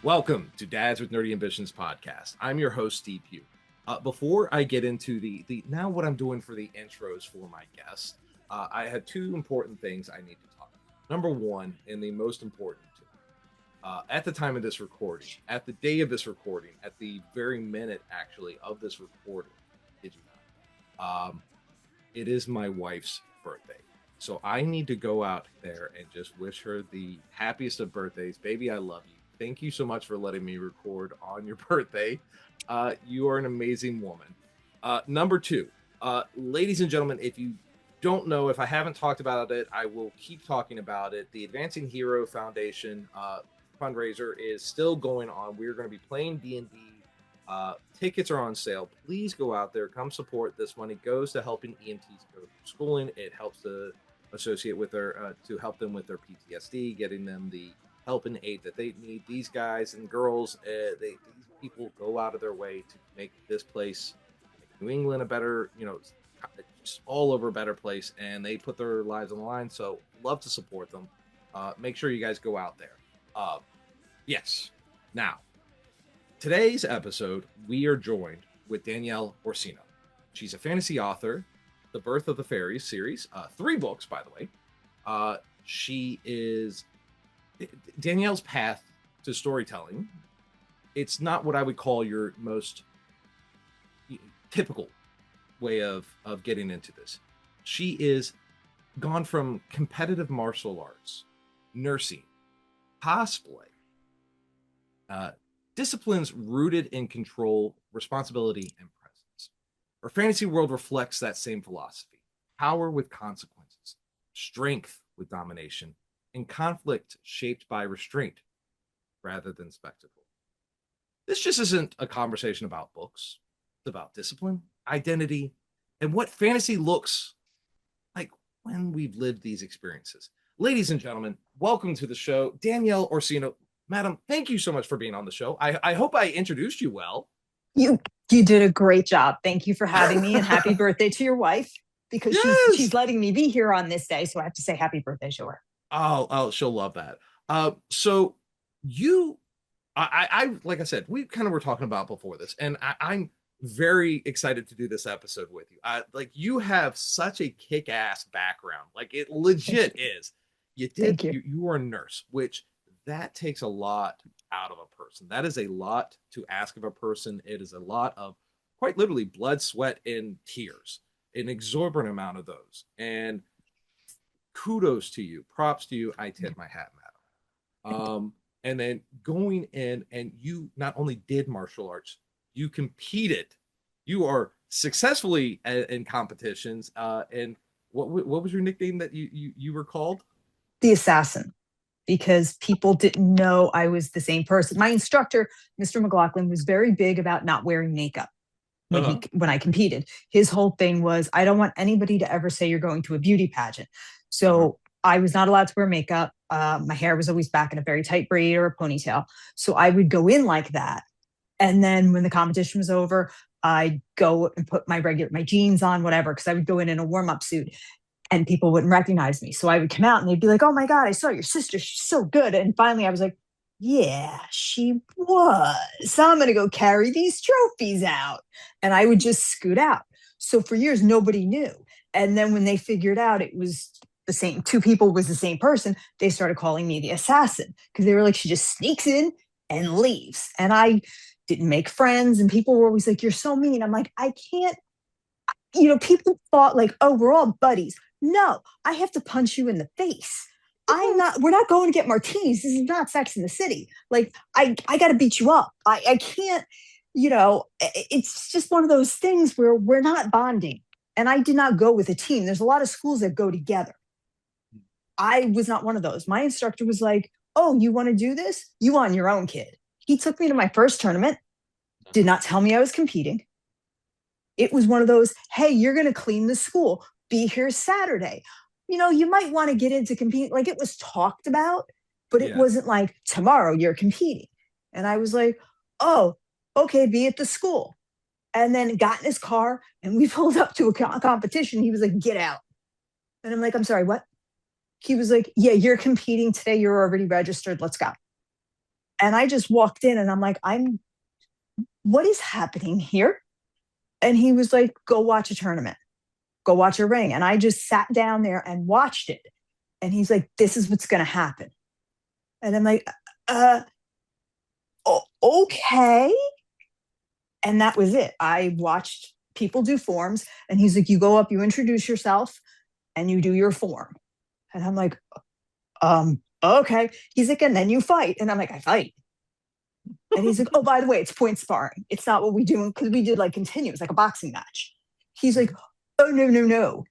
Welcome to Dads with Nerdy Ambitions podcast. I'm your host, Steve Pugh. Before I get into the now what I'm doing for the intros for my guests, I had two important things I need to talk about. Number one, and the most important, at the time of this recording, at the day of this recording, at the very minute actually of this recording, did you not? It is my wife's birthday. So I need to go out there and just wish her the happiest of birthdays. Baby, I love you. Thank you so much for letting me record on your birthday. You are an amazing woman. Number two, ladies and gentlemen, if you don't know, if I haven't talked about it, I will keep talking about it. The Advancing Hero Foundation fundraiser is still going on. We're going to be playing D&D. Tickets are on sale. Please go out there. Come support. This money goes to helping EMTs go through schooling. It helps to associate with their, to help them with their PTSD, getting them the help and aid that they need. These guys and girls, these people go out of their way to make this place, make New England a better, just all over a better place, and they put their lives on the line. So love to support them. Make sure you guys go out there. Yes. Now, today's episode, we are joined with Danielle Orsino. She's a fantasy author, The Birth of the Fairies series, 3 books, by the way. She is Danielle's path to storytelling. It's not what I would call your most typical way of getting into this. She is gone from competitive martial arts, nursing, cosplay, disciplines rooted in control, responsibility, and presence. Her fantasy world reflects that same philosophy: power with consequences, strength with domination, and conflict shaped by restraint rather than spectacle. This just isn't a conversation about books. It's about discipline, identity, and what fantasy looks like when we've lived these experiences. Ladies and gentlemen, welcome to the show, Danielle Orsino. Madam, thank you so much for being on the show. I hope I introduced you well. You did a great job. Thank you for having me, and happy birthday to your wife, because she's letting me be here on this day, so I have to say happy birthday to her. Oh, she'll love that. So you, I like I said, we kind of were talking about before this, and I'm very excited to do this episode with you. Like, you have such a kick-ass background. Like, it legit is. You were a nurse, which that takes a lot out of a person. That is a lot to ask of a person. It is a lot of, quite literally, blood, sweat, and tears, an exorbitant amount of those. And kudos to you, props to you. I tip my hat, madam. And then going in, and you not only did martial arts, you competed. You are successfully in competitions. And what was your nickname that you were called? The Assassin, because people didn't know I was the same person. My instructor, Mr. McLaughlin, was very big about not wearing makeup when I competed. His whole thing was, I don't want anybody to ever say you're going to a beauty pageant. So I was not allowed to wear makeup. My hair was always back in a very tight braid or a ponytail. So I would go in like that. And then when the competition was over, I'd go and put my jeans on, whatever, because I would go in a warm-up suit and people wouldn't recognize me. So I would come out and they'd be like, oh my God, I saw your sister. She's so good. And finally I was like, yeah, she was. So I'm going to go carry these trophies out. And I would just scoot out. So for years, nobody knew. And then when they figured out it was the same, 2 people was the same person, they started calling me the Assassin, because they were like, she just sneaks in and leaves. And I didn't make friends, and people were always like, you're so mean. I'm like, I can't, people thought like, oh, we're all buddies. No, I have to punch you in the face. We're not going to get martinis. This is not Sex in the City. Like, I got to beat you up. I can't, it's just one of those things where we're not bonding. And I did not go with a team. There's a lot of schools that go together. I was not one of those. My instructor was like, oh, you want to do this? You on your own, kid. He took me to my first tournament, did not tell me I was competing. It was one of those, hey, you're going to clean the school. Be here Saturday. You might want to get into competing. Like, it was talked about, but it wasn't like, tomorrow you're competing. And I was like, oh, okay, be at the school. And then got in his car and we pulled up to a competition. He was like, get out. And I'm like, I'm sorry, what? He was like, yeah, you're competing today. You're already registered. Let's go. And I just walked in and I'm like, what is happening here? And he was like, go watch a tournament, go watch a ring. And I just sat down there and watched it. And he's like, this is what's going to happen. And I'm like, okay. And that was it. I watched people do forms. And he's like, you go up, you introduce yourself, and you do your form. And I'm like, okay. He's like, and then you fight. And I'm like, I fight. And he's like, oh, by the way, it's point sparring. It's not what we do, because we did like continuous, like a boxing match. He's like, oh, no, no, no.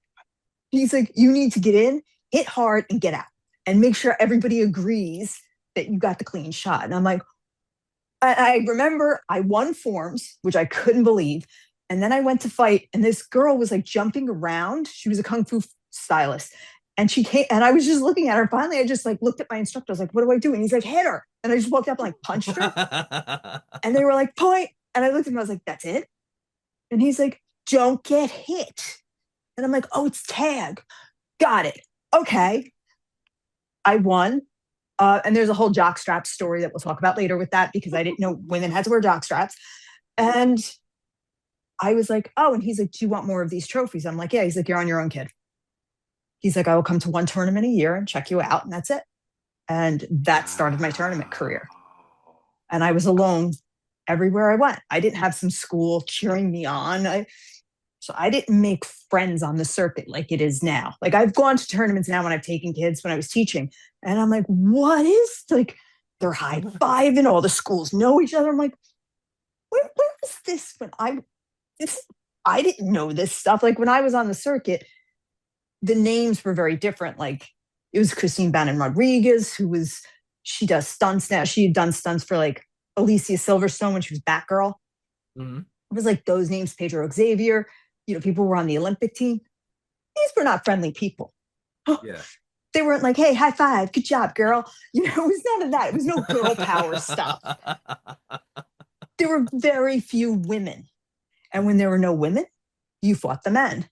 He's like, you need to get in, hit hard, and get out. And make sure everybody agrees that you got the clean shot. And I'm like, I remember I won forms, which I couldn't believe. And then I went to fight, and this girl was like jumping around. She was a kung fu stylist. And she came, and I was just looking at her. Finally, I just like looked at my instructor. I was like, what do I do? And he's like, hit her. And I just walked up and like punched her. And they were like, point. And I looked at him, I was like, that's it? And he's like, don't get hit. And I'm like, oh, it's tag. Got it. Okay. I won. And there's a whole jockstrap story that we'll talk about later with that, because I didn't know women had to wear jockstraps. And I was like, oh, and he's like, do you want more of these trophies? I'm like, yeah. He's like, you're on your own, kid. He's like, I will come to one tournament a year and check you out. And that's it. And that started my tournament career. And I was alone everywhere I went. I didn't have some school cheering me on. So I didn't make friends on the circuit like it is now. Like I've gone to tournaments now when I've taken kids when I was teaching. And I'm like, what is like, they're high fiving, all the schools know each other. I'm like, where was this when I didn't know this stuff. Like when I was on the circuit, the names were very different. Like it was Christine Bannon Rodriguez, she does stunts now. She had done stunts for like Alicia Silverstone when she was Batgirl. Mm-hmm. It was like those names, Pedro Xavier, people were on the Olympic team. These were not friendly people. Yeah. They weren't like, hey, high five, good job, girl. It was none of that. It was no girl power stuff. There were very few women. And when there were no women, you fought the men.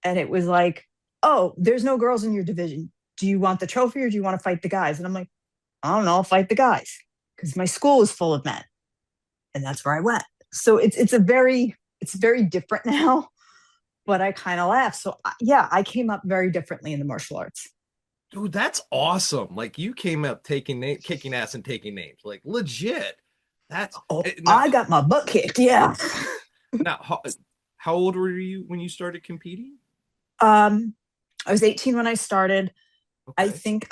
And it was like, oh, there's no girls in your division. Do you want the trophy or do you want to fight the guys? And I'm like, I don't know, I'll fight the guys, because my school is full of men. And that's where I went. So it's very different now, but I kind of laugh. So yeah, I came up very differently in the martial arts. Dude, that's awesome. Like you came up kicking ass and taking names, like legit. That's I got my butt kicked. Yeah. Now, how old were you when you started competing? I was 18 when I started. Okay. I think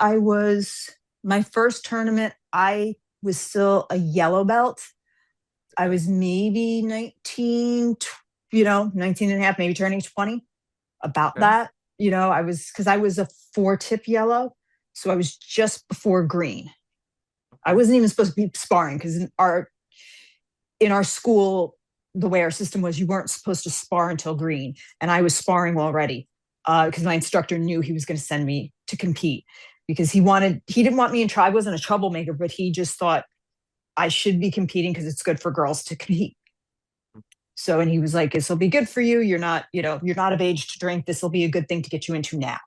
my first tournament, I was still a yellow belt. I was maybe 19, 19 and a half, maybe turning 20, about that. Because I was a 4-tip yellow. So I was just before green. I wasn't even supposed to be sparring, because in our school, the way our system was, you weren't supposed to spar until green. And I was sparring already, because my instructor knew he was going to send me to compete, because he didn't want me in trouble. I wasn't a troublemaker, but he just thought I should be competing because it's good for girls to compete. So, and he was like, this will be good for you. You're not of age to drink. This will be a good thing to get you into now.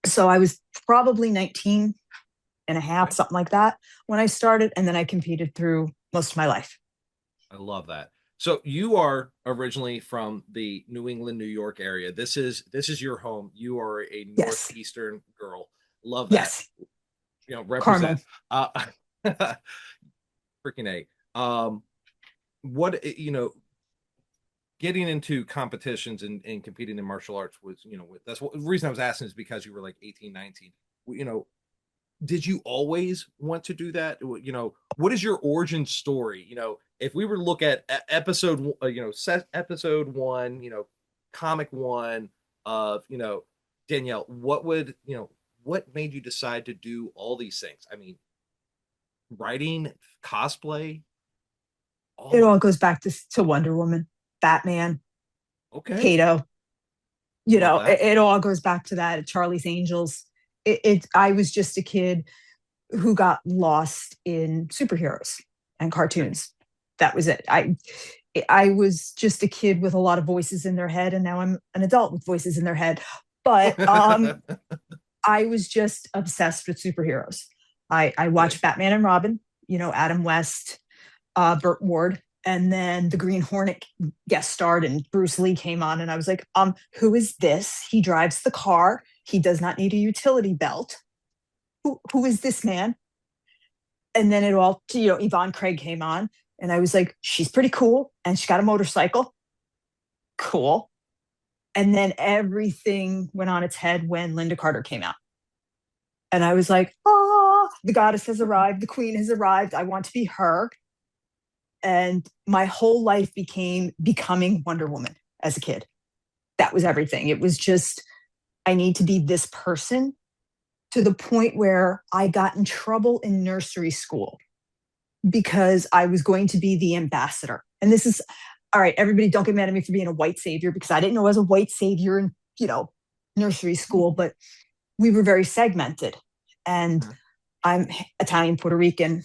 So I was probably 19 and a half, something like that, when I started. And then I competed through most of my life. I love that. So you are originally from the New England, New York area. This is your home. You are a Northeastern girl. Love that. Yes. Represent. Freaking A. What, getting into competitions and competing in martial arts was, that's the reason I was asking is because you were like 18, 19. Did you always want to do that? What is your origin story? If we were to look at episode 1, comic 1 of, Danielle, what made you decide to do all these things? I mean, writing, cosplay. It all goes back to Wonder Woman, Batman, Kato. It all goes back to that. Charlie's Angels. I was just a kid who got lost in superheroes and cartoons. That was it. I was just a kid with a lot of voices in their head, and now I'm an adult with voices in their head. But I was just obsessed with superheroes. I Okay. watched Batman and Robin, Adam West, Burt Ward, and then the Green Hornet guest starred and Bruce Lee came on, and I was like, who is this? He drives the car. He does not need a utility belt. Who is this man? And then Yvonne Craig came on, and I was like, she's pretty cool, and she got a motorcycle. Cool. And then everything went on its head when Linda Carter came out. And I was like, oh, the goddess has arrived. The queen has arrived. I want to be her. And my whole life became becoming Wonder Woman as a kid. That was everything. It was just, I need to be this person, to the point where I got in trouble in nursery school because I was going to be the ambassador. And this is, all right, everybody don't get mad at me for being a white savior, because I didn't know I was a white savior in, nursery school, but we were very segmented. And I'm Italian, Puerto Rican.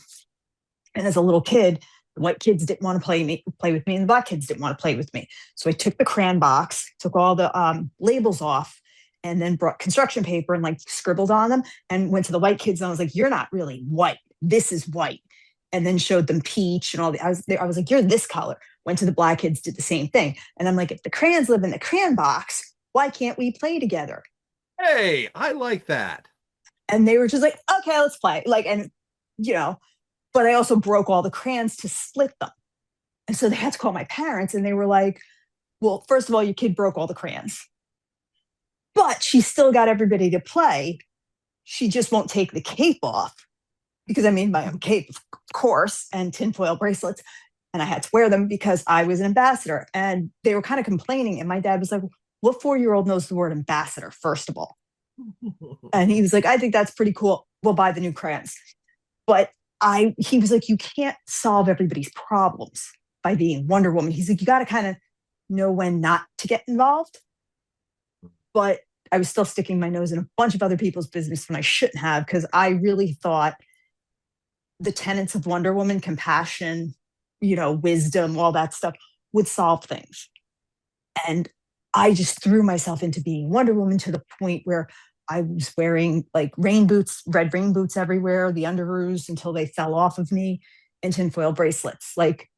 And as a little kid, the white kids didn't want to play with me, and the black kids didn't want to play with me. So I took the crayon box, took all the labels off, and then brought construction paper and like scribbled on them, and went to the white kids, and I was like, "You're not really white. This is white." And then showed them peach and all the. I was like, "You're this color." Went to the black kids, did the same thing, and I'm like, "If the crayons live in the crayon box, why can't we play together?" Hey, I like that. And they were just like, "Okay, let's play." But I also broke all the crayons to split them. And so they had to call my parents, and they were like, well, first of all, your kid broke all the crayons, but she still got everybody to play. She just won't take the cape off, because I made my own cape, of course, and tinfoil bracelets. And I had to wear them because I was an ambassador. And they were kind of complaining. And my dad was like, what 4-year-old knows the word ambassador, first of all? And he was like, I think that's pretty cool. We'll buy the new crayons. But he was like, you can't solve everybody's problems by being Wonder Woman. He's like, you got to kind of know when not to get involved. But I was still sticking my nose in a bunch of other people's business when I shouldn't have, because I really thought the tenets of Wonder Woman, compassion, wisdom, all that stuff, would solve things. And I just threw myself into being Wonder Woman to the point where I was wearing like rain boots, red rain boots everywhere, the underoos until they fell off of me, and tinfoil bracelets, like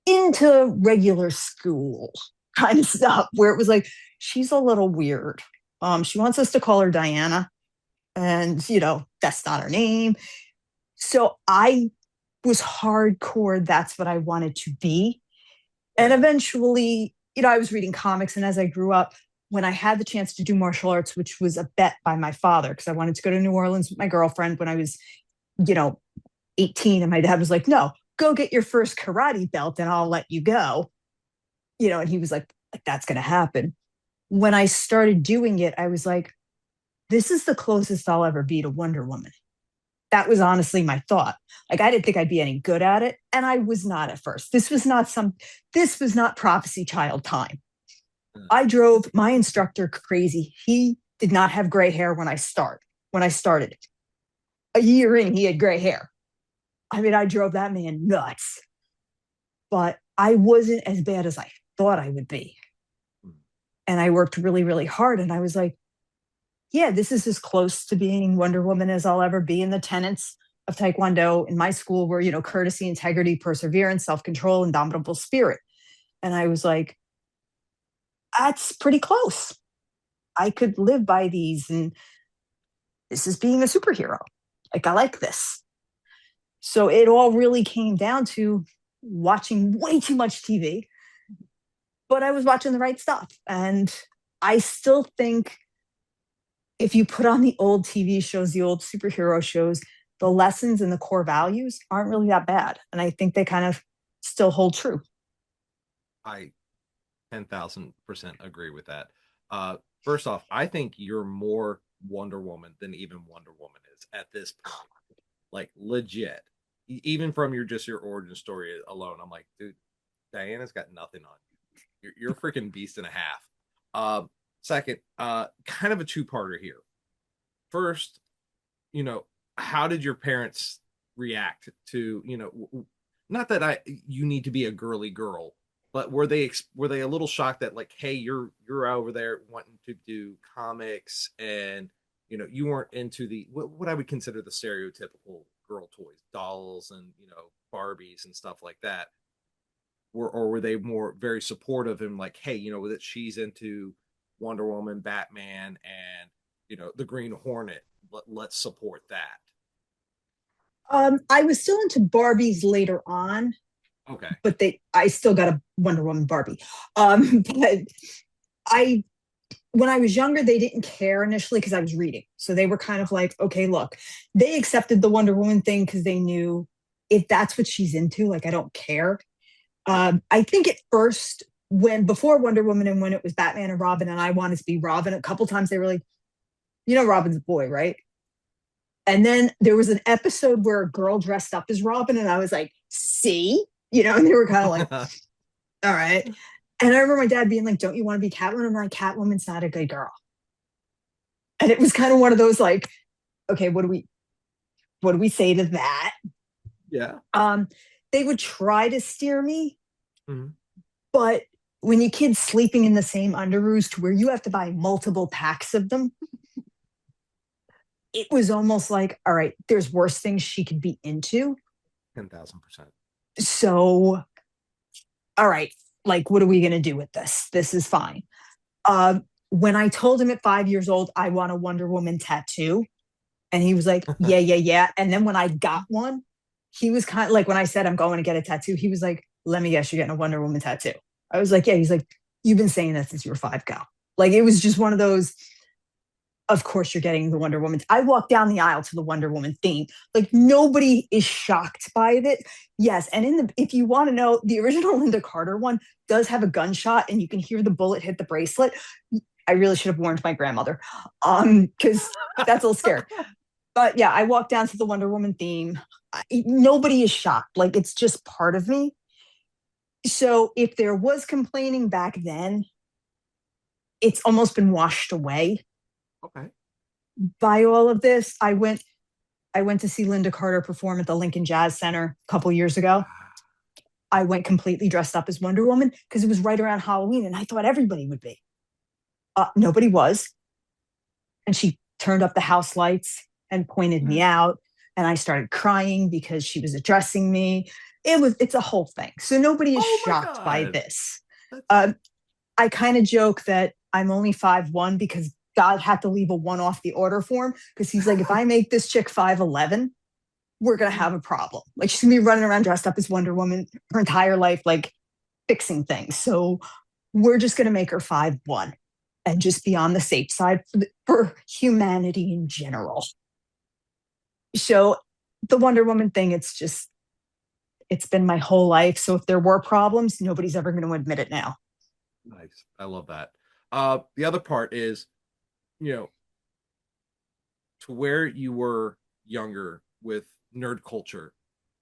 into regular school kind of stuff, where it was like, she's a little weird. She wants us to call her Diana, and that's not her name. So I was hardcore. That's what I wanted to be. And eventually, I was reading comics, and as I grew up, when I had the chance to do martial arts, which was a bet by my father, because I wanted to go to New Orleans with my girlfriend when I was, you know, 18. And my dad was like, no, go get your first karate belt and I'll let you go. And he was like that's going to happen. When I started doing it, I was like, this is the closest I'll ever be to Wonder Woman. That was honestly my thought. Like, I didn't think I'd be any good at it. And I was not at first. This was not prophecy child time. I drove my instructor crazy. He did not have gray hair when I started. A year in, he had gray hair. I mean, I drove that man nuts. But I wasn't as bad as I thought I would be. And I worked really, really hard. And I was like, yeah, this is as close to being Wonder Woman as I'll ever be. In the tenets of Taekwondo in my school were, courtesy, integrity, perseverance, self-control, indomitable spirit. And I was like, that's pretty close. I could live by these. And this is being a superhero. Like, I like this. So it all really came down to watching way too much TV, but I was watching the right stuff. And I still think if you put on the old TV shows, the old superhero shows, the lessons and the core values aren't really that bad. And I think they kind of still hold true. I 10,000% agree with that. First off, I think you're more Wonder Woman than even Wonder Woman is at this point. Like, legit. Even from your origin story alone, I'm like, dude, Diana's got nothing on you. You're a freaking beast and a half. Second, kind of a two-parter here. First, how did your parents react to, not that you need to be a girly girl, but were they a little shocked that, like, hey, you're over there wanting to do comics and you weren't into the what I would consider the stereotypical girl toys, dolls and Barbies and stuff like that. Or were they more very supportive and like, hey, that she's into Wonder Woman, Batman, and the Green Hornet. Let's support that. I was still into Barbies later on, Okay. but I still got a Wonder Woman Barbie. But I when I was younger, they didn't care initially because I was reading. So they were kind of like, okay, look, they accepted the Wonder Woman thing because they knew if that's what she's into, like, I don't care. I think at first, before Wonder Woman and when it was Batman and Robin, and I wanted to be Robin, a couple times they were like, Robin's a boy, right? And then there was an episode where a girl dressed up as Robin, and I was like, see? And they were kind of like, all right. And I remember my dad being like, don't you want to be Catwoman? I'm like, Catwoman's not a good girl. And it was kind of one of those like, okay, what do we say to that? Yeah. They would try to steer me, mm-hmm. But when your kid's sleeping in the same underoos to where you have to buy multiple packs of them, it was almost like, all right, there's worse things she could be into. 10,000%. So, all right, like, what are we going to do with this? This is fine. When I told him at 5 years old, I want a Wonder Woman tattoo, and he was like, yeah, yeah, yeah. And then when I got one, he was kind of like, when I said I'm going to get a tattoo, he was like, let me guess, you're getting a Wonder Woman tattoo. I was like, yeah. He's like, you've been saying that since you were 5, go. Like, it was just one of those, of course you're getting the Wonder Woman. I walked down the aisle to the Wonder Woman theme. Like, nobody is shocked by it. Yes. And if you want to know, the original Linda Carter one does have a gunshot and you can hear the bullet hit the bracelet. I really should have warned my grandmother, because that's a little scary. But yeah, I walked down to the Wonder Woman theme. Nobody is shocked. Like, it's just part of me. So if there was complaining back then, it's almost been washed away. Okay. By all of this, I went to see Linda Carter perform at the Lincoln Jazz Center a couple years ago. I went completely dressed up as Wonder Woman because it was right around Halloween, and I thought everybody would be. Nobody was. And she turned up the house lights and pointed me out, and I started crying because she was addressing me. It's a whole thing. So nobody is shocked by this. I kind of joke that I'm only 5'1" because God had to leave a 1 off the order form, because he's like, if I make this chick 5'11", we're going to have a problem. Like, she's going to be running around dressed up as Wonder Woman her entire life, like fixing things. So we're just going to make her 5'1" and just be on the safe side for humanity in general. So the Wonder Woman thing, it's been my whole life. So if there were problems, nobody's ever going to admit it now. Nice. I love that. The other part is, to where you were younger with nerd culture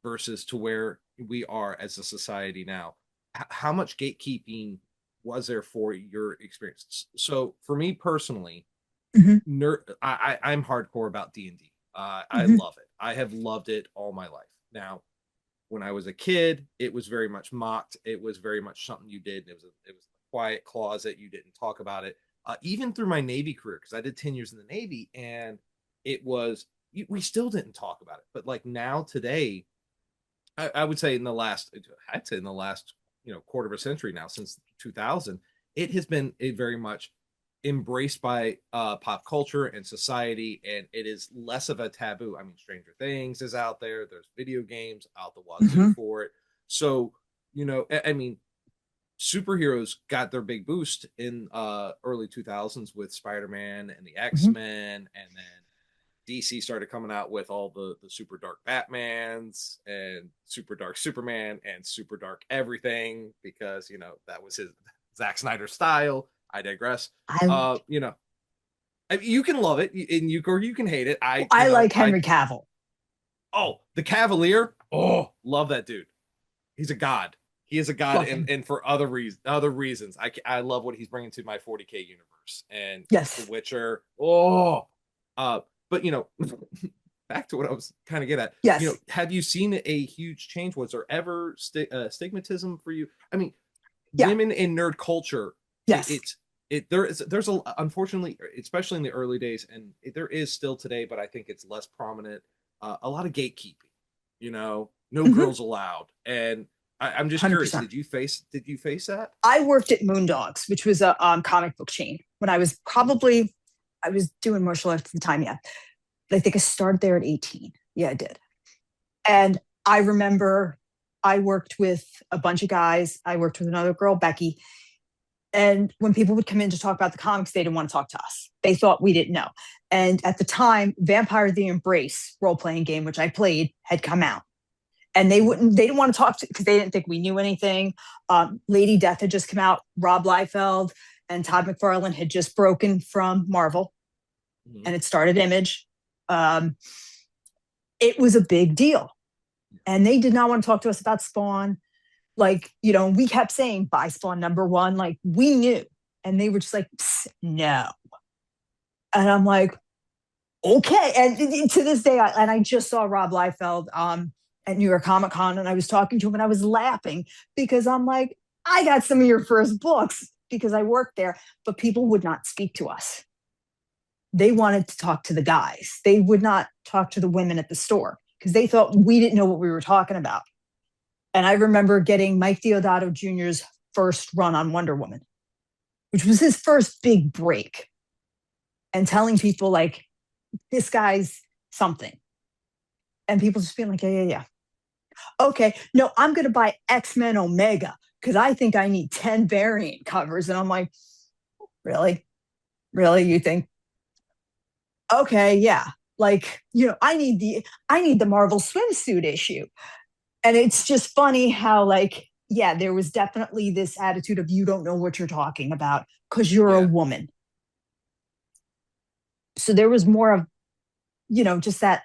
versus to where we are as a society now. How much gatekeeping was there for your experience? So for me personally, I'm hardcore about D&D. I love it. I have loved it all my life. Now, when I was a kid, it was very much mocked. It was very much something you did. It was a quiet closet. You didn't talk about it. Even through my Navy career, because I did 10 years in the Navy, and we still didn't talk about it. But like now today, I would say in the last quarter of a century now, since 2000, it has been a very much embraced by pop culture and society, and it is less of a taboo. I mean, Stranger Things is out there. There's video games out the wazoo for it. So, I mean, superheroes got their big boost in early 2000s with Spider-Man and the X-Men, and then DC started coming out with all the super dark Batmans and super dark Superman and super dark everything, because that was his Zack Snyder style. I digress. You can love it, and you can hate it. I like Henry Cavill. Oh, the Cavalier. Oh, love that dude. He's a god. He is a god, and for other reasons. I love what he's bringing to my 40K universe, and yes, The Witcher. Oh, but back to what I was kind of getting at. Yes. Have you seen a huge change? Was there ever stigmatism for you? I mean, women in nerd culture. Yes. It's there's a, unfortunately, especially in the early days, and there is still today, but I think it's less prominent. A lot of gatekeeping, no Mhm. girls allowed. And I'm just curious, 100%. did you face that? I worked at Moondogs, which was a comic book chain when I was doing martial arts at the time. Yeah. I think I started there at 18. Yeah, I did. And I remember I worked with a bunch of guys. I worked with another girl, Becky. And when people would come in to talk about the comics, they didn't want to talk to us. They thought we didn't know. And at the time, Vampire the Embrace role playing game, which I played, had come out. And they didn't want to talk to, because they didn't think we knew anything. Lady Death had just come out. Rob Liefeld and Todd McFarlane had just broken from Marvel, Mhm. and it started Image. It was a big deal. And they did not want to talk to us about Spawn. Like, we kept saying, buy Spawn #1. Like, we knew. And they were just like, no. And I'm like, okay. And to this day, I just saw Rob Liefeld at New York Comic Con, and I was talking to him and I was laughing because I'm like, I got some of your first books because I worked there, but people would not speak to us. They wanted to talk to the guys. They would not talk to the women at the store because they thought we didn't know what we were talking about. And I remember getting Mike Deodato Jr.'s first run on Wonder Woman, which was his first big break, and telling people, like, this guy's something. And people just being like, yeah, yeah, yeah. Okay, no, I'm going to buy X-Men Omega because I think I need 10 variant covers. And I'm like, really? Really? You think? Okay, yeah. Like, I need the Marvel swimsuit issue. And it's just funny how, like, yeah, there was definitely this attitude of you don't know what you're talking about because you're a Yeah. woman. So there was more of, just that,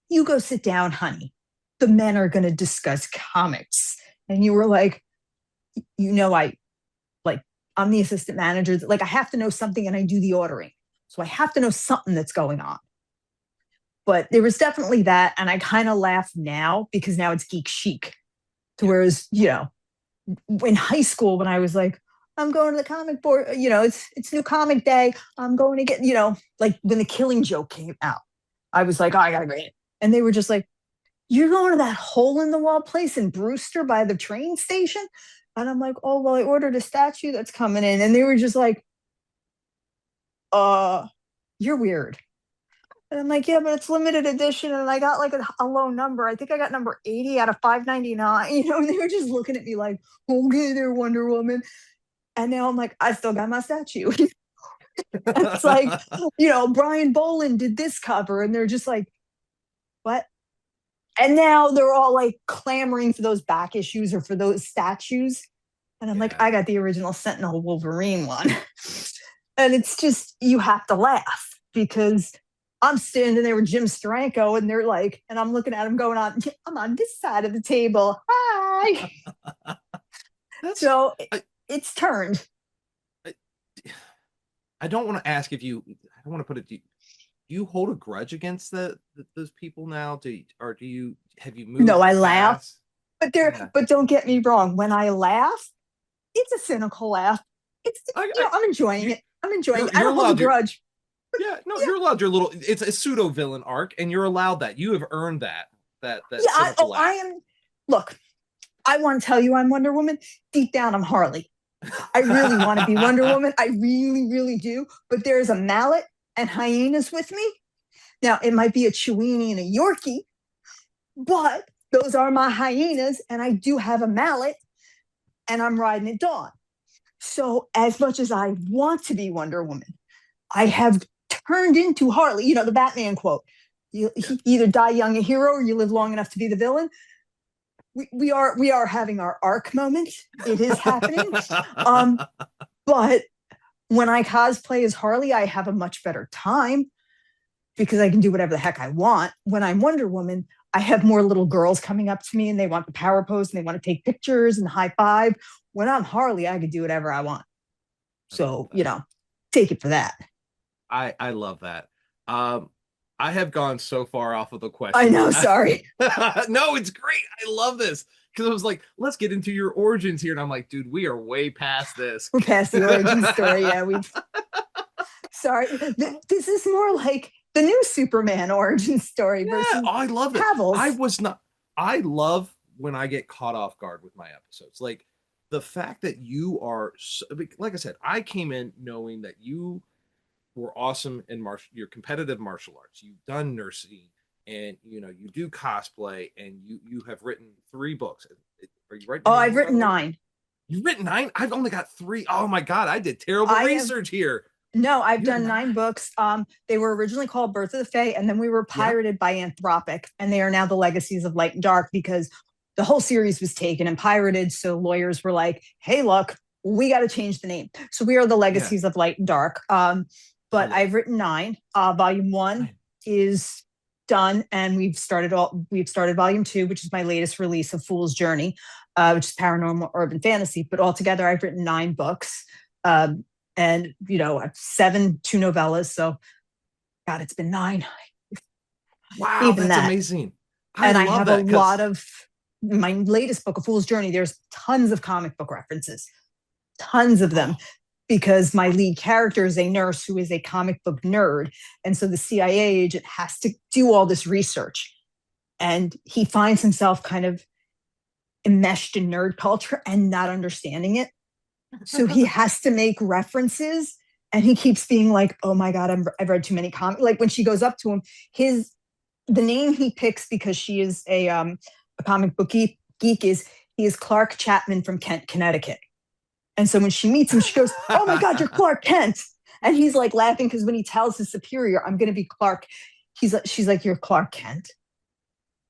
you go sit down, honey. The men are going to discuss comics. And you were like, I like, I'm the assistant manager. Like, I have to know something and I do the ordering. So I have to know something that's going on. But there was definitely that. And I kind of laugh now because now it's geek chic. To Yeah. whereas, in high school, when I was like, I'm going to the comic board, it's new comic day. I'm going to get, like when the Killing Joke came out, I was like, oh, I gotta read it. And they were just like, you're going to that hole in the wall place in Brewster by the train station? And I'm like, oh, well, I ordered a statue that's coming in. And they were just like, uh, you're weird. And I'm like, yeah, but it's limited edition. And I got like a low number. I think I got number 80 out of 599. And they were just looking at me like, okay, there, Wonder Woman. And now I'm like, I still got my statue. It's like, Brian Boland did this cover. And they're just like, what? And now they're all like clamoring for those back issues or for those statues. And I'm like, Yeah. I got the original Sentinel Wolverine one. And it's just, you have to laugh because I'm standing there with Jim Steranko and they're like, and I'm looking at him going on, I'm on this side of the table. Hi. That's So I, it's turned. I I don't want to ask if you I don't want to put it, do you hold a grudge against those people now? Do you have you No, moved I laugh, past? Yeah. but don't get me wrong. When I laugh, it's a cynical laugh. It's, I I'm enjoying you it. I'm enjoying it. I you're don't hold a allowed your grudge. yeah, no, Yeah. you're allowed your little, it's a pseudo villain arc, and you're allowed that. You have earned that Yeah. cynical I laugh. am. Look, I want to tell you I'm Wonder Woman. Deep down, I'm Harley. I really want to be Wonder Woman. I really, really do. But there's a mallet and hyenas with me. Now, it might be a Chiweenie and a Yorkie, but those are my hyenas. And I do have a mallet and I'm riding at dawn. So, as much as I want to be Wonder Woman, I have turned into Harley. The Batman quote: "You Yeah. either die young a hero, or you live long enough to be the villain." We are having our arc moment. It is happening. Um, but when I cosplay as Harley, I have a much better time because I can do whatever the heck I want. When I'm Wonder Woman, I have more little girls coming up to me and they want the power pose and they want to take pictures and high five. When I'm Harley, I can do whatever I want. I love So, that. take it for that. I love that. Um, I have gone so far off of the I questions. know, sorry. No, it's great. I love this. because I was like, let's get into your origins here. And I'm like, dude, we are way past this. We're past the origin story. Yeah, we've. Sorry, this is more like the new Superman origin story versus I love it. Havill's. I love when I get caught off guard with my episodes. Like the fact that you are, like I said, I came in knowing that you were awesome in your competitive martial arts. You've done nursing, and you do cosplay, and you have written 3 books. Are you writing? Oh, I've written 9. You've written 9? I've only got 3. Oh my god, I did terrible research here. No, I've done 9 books. They were originally called Birth of the Fae, and then we were pirated by Anthropic, and they are now the Legacies of Light and Dark because the whole series was taken and pirated. So lawyers were like, "Hey, look, we got to change the name." So we are the Legacies of Light and Dark. But I've written 9. Volume 1 is done, and we've started Volume 2, which is my latest release of Fool's Journey, which is paranormal urban fantasy. But altogether, I've written 9 books. And 7 2 novellas. So, God, it's been 9. Wow, even that's amazing. I have a lot of my latest book, A Fool's Journey. There's tons of comic book references, tons of them, because my lead character is a nurse who is a comic book nerd, and so the CIA agent has to do all this research, and he finds himself kind of enmeshed in nerd culture and not understanding it. So he has to make references, and he keeps being like, "Oh my God, I've read too many comics." Like when she goes up to him, the name he picks because she is a comic book geek is he is Clark Chapman from Kent, Connecticut. And so when she meets him, she goes, "Oh my God, you're Clark Kent." And he's like laughing because when he tells his superior, "I'm going to be Clark," she's like, "You're Clark Kent."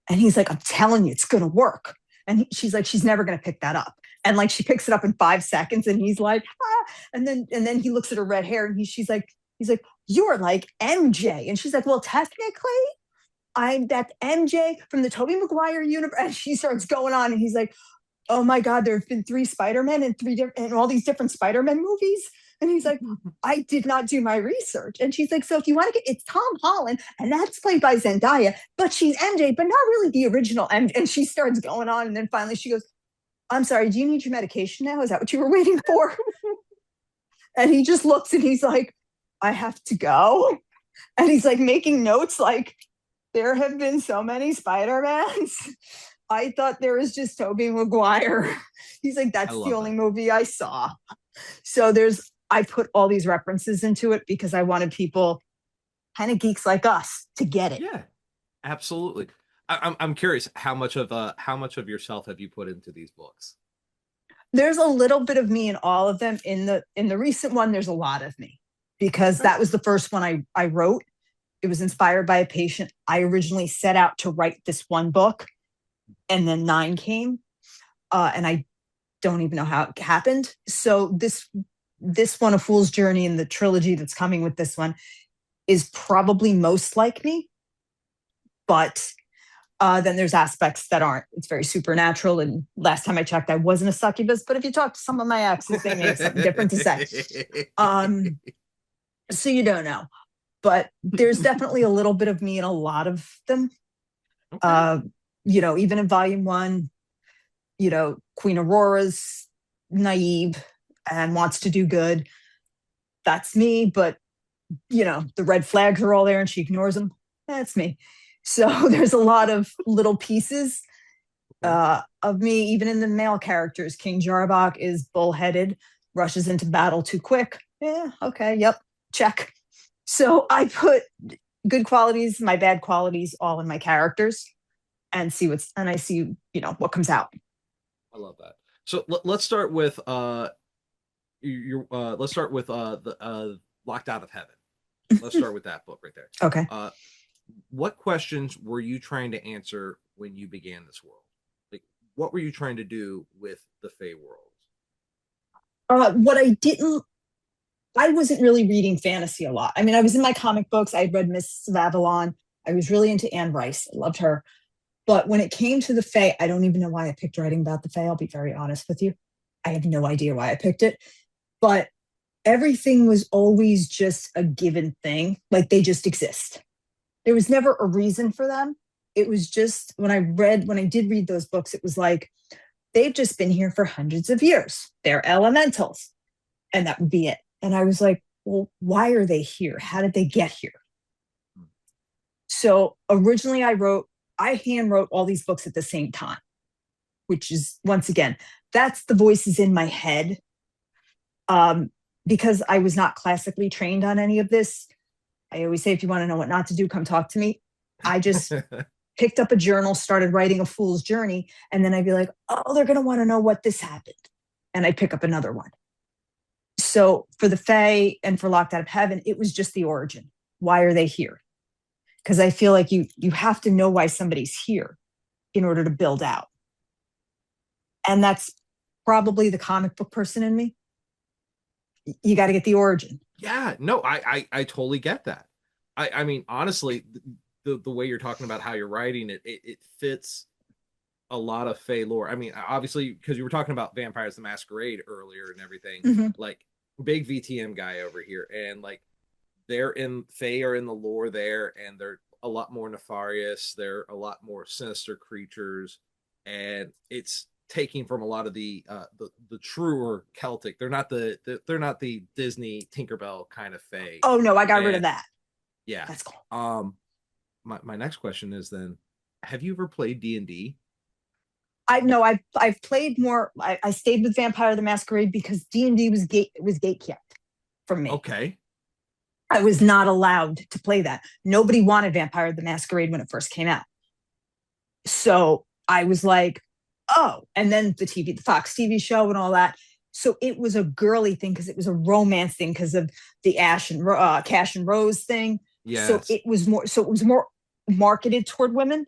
And he's like, "I'm telling you, it's going to work." And she's like, "She's never going to pick that up." And like she picks it up in 5 seconds, and he's like, "Ah!" And then he looks at her red hair, and he's like, "You're like MJ." And she's like, "Well, technically, that's MJ from the Tobey Maguire universe." And she starts going on, and he's like, "Oh my God, there have been 3 Spider-Men and all these different Spider-Man movies." And he's like, "I did not do my research." And she's like, "So if you want to it's Tom Holland, and that's played by Zendaya, but she's MJ, but not really the original MJ." And she starts going on, and then finally she goes, "I'm sorry, do you need your medication now? Is that what you were waiting for?" And he just looks, and he's like, "I have to go." And he's like making notes like, "There have been so many Spider-Mans. I thought there was just Tobey Maguire." He's like, "That's the only movie I saw." So I put all these references into it because I wanted people, kind of geeks like us, to get it. Yeah, absolutely. I'm curious, how much of yourself have you put into these books? There's a little bit of me in all of them. In the recent one, there's a lot of me because that was the first one I wrote. It was inspired by a patient. I originally set out to write this one book, and then 9 came, and I don't even know how it happened. So this one, A Fool's Journey, and the trilogy that's coming with this one is probably most like me, but then there's aspects that aren't. It's very supernatural. And last time I checked, I wasn't a succubus. But if you talk to some of my exes, they may have something different to say. So you don't know. But there's definitely a little bit of me in a lot of them. Okay. Even in Volume 1, Queen Aurora's naive and wants to do good. That's me. But, the red flags are all there and she ignores them. That's me. So there's a lot of little pieces of me, even in the male characters. King Jarbok is bullheaded, rushes into battle too quick. Yeah, okay, yep, check. So I put good qualities, my bad qualities, all in my characters, and I see what comes out. I love that. So let's start with the Locked Out of Heaven. Let's start with that book right there. Okay. What questions were you trying to answer when you began this world? Like, what were you trying to do with the Fae world? I wasn't really reading fantasy a lot. I mean, I was in my comic books. I'd read Mists of Avalon. I was really into Anne Rice. I loved her. But when it came to the Fae, I don't even know why I picked writing about the Fae. I'll be very honest with you. I have no idea why I picked it. But everything was always just a given thing. Like they just exist. There was never a reason for them. it was just when I did read those books, it was like, they've just been here for hundreds of years. They're elementals. And that would be it. And I was like, well, why are they here? How did they get here? So originally I hand wrote all these books at the same time, which is, once again, that's the voices in my head. Because I was not classically trained on any of this. I always say, if you want to know what not to do, come talk to me. I just picked up a journal, started writing a fool's journey, and then I'd be like, oh, they're going to want to know what this happened. And I'd pick up another one. So for the Fae and for Locked Out of Heaven, it was just the origin. Why are they here? Because I feel like you have to know why somebody's here in order to build out. And that's probably the comic book person in me. You got to get the origin. Yeah, no, I totally get that. I mean, honestly, the way you're talking about how you're writing it fits a lot of Fae lore. I mean, obviously, because you were talking about Vampires the Masquerade earlier and everything, like big VTM guy over here, and like Fae are in the lore there, and they're a lot more nefarious. They're a lot more sinister creatures, and it's taking from a lot of the truer Celtic. They're not the Disney Tinkerbell kind of Fae. Oh no, I got rid of that. Yeah, that's cool. My next question is then, have you ever played D&D? I've played more. I stayed with Vampire the Masquerade because D&D was gatekept from me. Okay. I was not allowed to play that. Nobody wanted Vampire the Masquerade when it first came out. So I was like, oh, and then the Fox TV show and all that. So it was a girly thing because it was a romance thing because of the Cash and Rose thing. Yes. So it was more marketed toward women.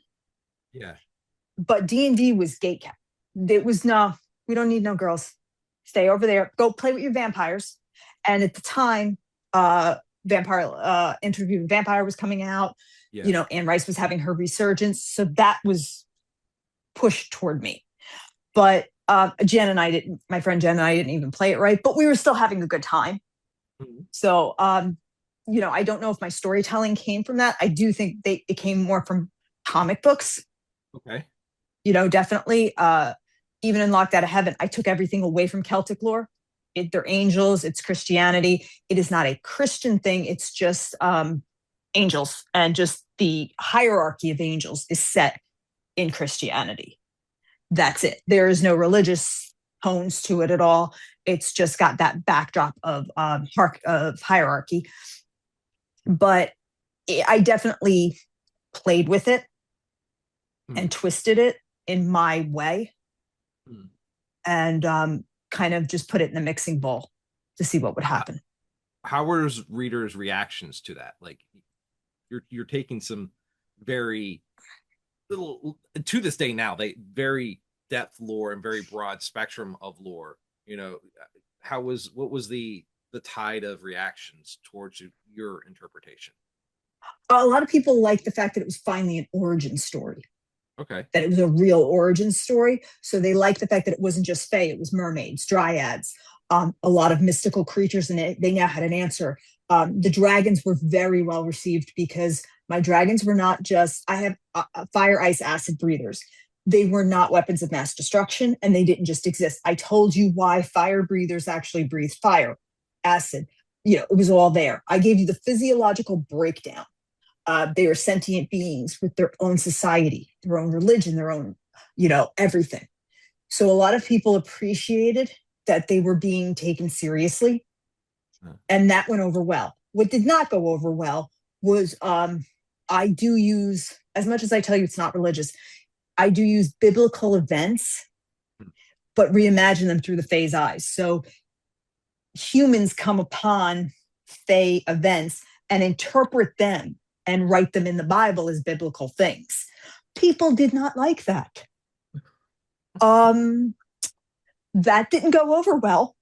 Yeah. But D&D was gatekept. It was, no, we don't need no girls. Stay over there. Go play with your vampires. And at the time, Interview with Vampire was coming out. Yeah. Anne Rice was having her resurgence. So that was pushed toward me. But my friend Jen and I didn't even play it right, but we were still having a good time. Mm-hmm. So, I don't know if my storytelling came from that. I do think it came more from comic books. Okay. Definitely. Even in Locked Out of Heaven, I took everything away from Celtic lore. They're angels. It's Christianity. It is not a Christian thing. It's just angels, and just the hierarchy of angels is set in Christianity. That's it. There is no religious tones to it at all. It's just got that backdrop of hierarchy. But I definitely played with it and twisted it in my way, and kind of just put it in the mixing bowl to see what would happen. How were readers' reactions to that? Like, you're taking some very little, to this day now, they very depth lore and very broad spectrum of lore. What was the tide of reactions towards your interpretation? A lot of people like the fact that it was finally an origin story. Okay. That it was a real origin story. So they liked the fact that it wasn't just Fae, it was mermaids, dryads, a lot of mystical creatures, and they now had an answer. The dragons were very well received because my dragons were not just, I have fire, ice, acid breathers. They were not weapons of mass destruction, and they didn't just exist. I told you why fire breathers actually breathe fire, acid. It was all there. I gave you the physiological breakdown. They are sentient beings with their own society, their own religion, their own, everything. So a lot of people appreciated that they were being taken seriously, and that went over well. What did not go over well was I do use, as much as I tell you it's not religious, I do use biblical events, but reimagine them through the Fae's eyes. So humans come upon Fae events and interpret them and write them in the Bible as biblical things. People did not like that. That didn't go over well.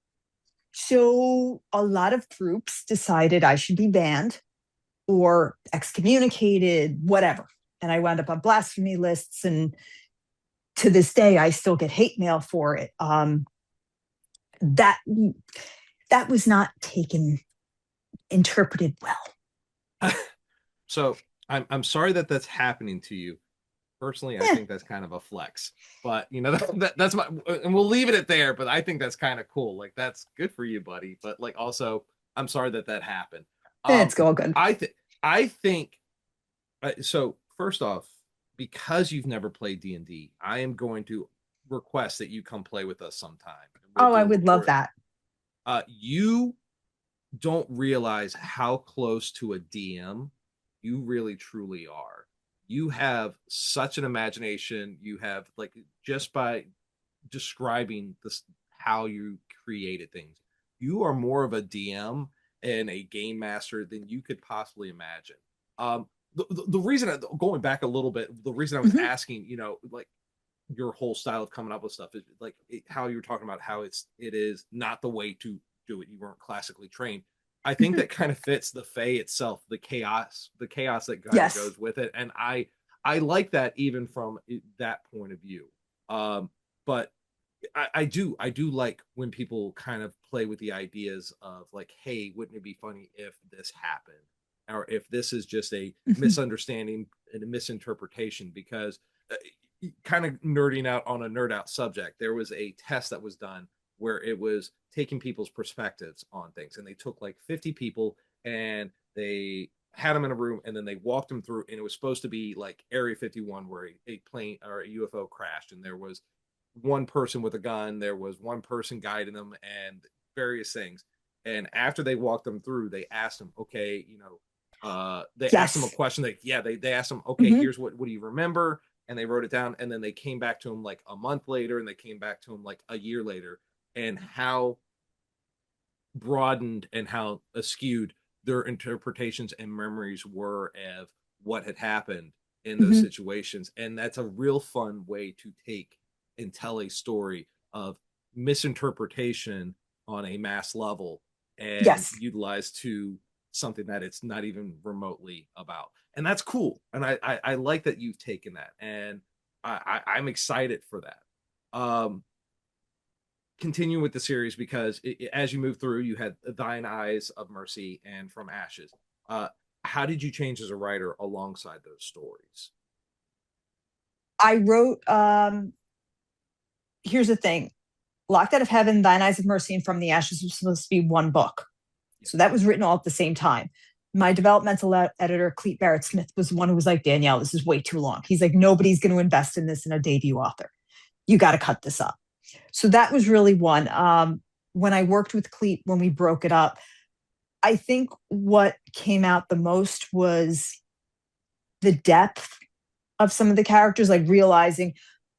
So a lot of groups decided I should be banned or excommunicated, whatever. And I wound up on blasphemy lists. And to this day, I still get hate mail for it. That was not interpreted well. So I'm sorry that that's happening to you. Personally, I Yeah, think that's kind of a flex, but that's my, and we'll leave it at there. But I think that's kind of cool. Like, that's good for you, buddy. But like, also, I'm sorry that that happened. Um, it's all good. I think so. First off, because you've never played D&D, I am going to request that you come play with us sometime, and we'll Oh, I do a would love record. that. You don't realize how close to a DM you really truly are. You have such an imagination. You have, like, just by describing this, how you created things, you are more of a DM and a game master than you could possibly imagine. The reason, going back a little bit, the reason I was Hmm. asking, like, your whole style of coming up with stuff is like how you were talking about how it is not the way to do it. You weren't classically trained. I think Hmm. that kind of fits the Fae itself, the chaos that kind of Yes. goes with it, and I like that even from that point of view. But I do like when people kind of play with the ideas of, like, hey, wouldn't it be funny if this happened, or if this is just a Hmm. misunderstanding and a misinterpretation, because kind of nerding out on a nerd out subject, there was a test that was done where it was taking people's perspectives on things, and they took like 50 people and they had them in a room, and then they walked them through, and it was supposed to be like Area 51 where a plane or a UFO crashed, and there was one person with a gun, there was one person guiding them, and various things. And after they walked them through, they asked them, okay, they asked them a Yes. question. They asked them, okay, Hmm. here's what do you remember? And they wrote it down. And then they came back to him like a month later, and they came back to him like a year later, and how broadened and how askewed their interpretations and memories were of what had happened in those Hmm. situations. And that's a real fun way to take and tell a story of misinterpretation on a mass level, and Yes. utilize to something that it's not even remotely about. And that's cool. And I like that you've taken that, and I'm excited for that. Continue with the series, because as you move through, you had Thine Eyes of Mercy and From Ashes. Uh, how did you change as a writer alongside those stories? I wrote, here's the thing. Locked Out of Heaven, Thine Eyes of Mercy, and From the Ashes was supposed to be one book. So that Yes. was written all at the same time. My developmental editor, Cleet Barrett Smith, was the one who was like, Danielle, this is way too long. He's like, nobody's going to invest in this in a debut author. You got to cut this up. So that was really one. When I worked with Cleet, when we broke it up, I think what came out the most was the depth of some of the characters, like realizing,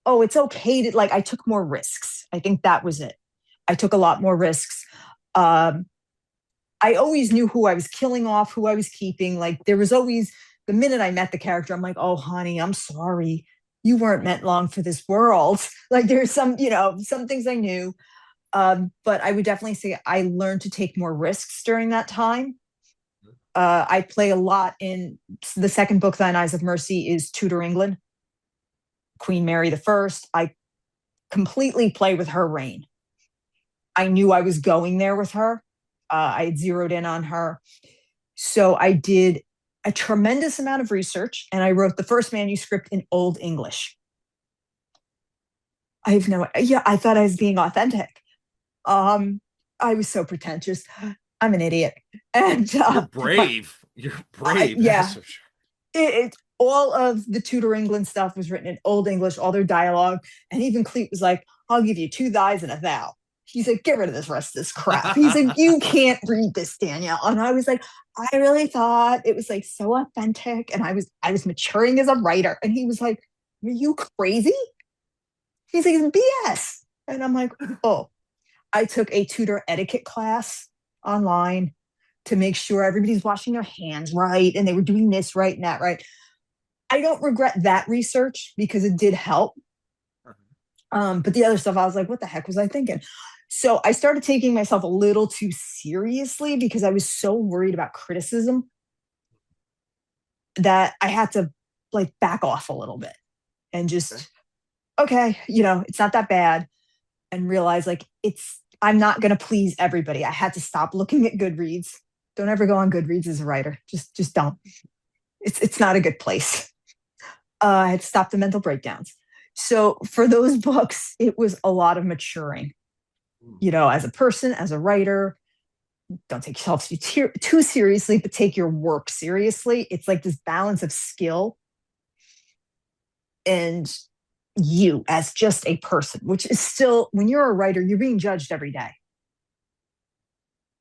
oh, it's okay to, like, I took more risks. I think that was it. I took a lot more risks. Um, I always knew who I was killing off, who I was keeping. Like, there was always, the minute I met the character, I'm like, oh, honey, I'm sorry. You weren't meant long for this world. Like, there's some, some things I knew. But I would definitely say I learned to take more risks during that time. I play a lot in the second book, Thine Eyes of Mercy, is Tudor England, Queen Mary the First. I completely play with her reign. I knew I was going there with her. I had zeroed in on her. So I did a tremendous amount of research, and I wrote the first manuscript in Old English. I have no, yeah, I thought I was being authentic. Um, I was so pretentious. I'm an idiot. And You're but brave. You're brave. That's yeah, for sure. all of the Tudor England stuff was written in Old English, all their dialogue. And even Cleet was like, I'll give you two thys and a thou. He's like, get rid of this rest of this crap. He's like, you can't read this, Danielle. And I was like, I really thought it was like so authentic. And I was maturing as a writer. And he was like, are you crazy? He's like, it's BS. And I'm like, oh, I took a Tudor etiquette class online to make sure everybody's washing their hands right and they were doing this right and that right. I don't regret that research because it did help. But the other stuff, I was like, what the heck was I thinking? So I started taking myself a little too seriously because I was so worried about criticism that I had to like back off a little bit and Okay. just, okay, it's not that bad, and realize like I'm not going to please everybody. I had to stop looking at Goodreads. Don't ever go on Goodreads as a writer. Just don't. It's not a good place. I had stopped the mental breakdowns. So for those books, it was a lot of maturing, as a person, as a writer. Don't take yourself too seriously, but take your work seriously. It's like this balance of skill and you as just a person, which is still, when you're a writer, you're being judged every day.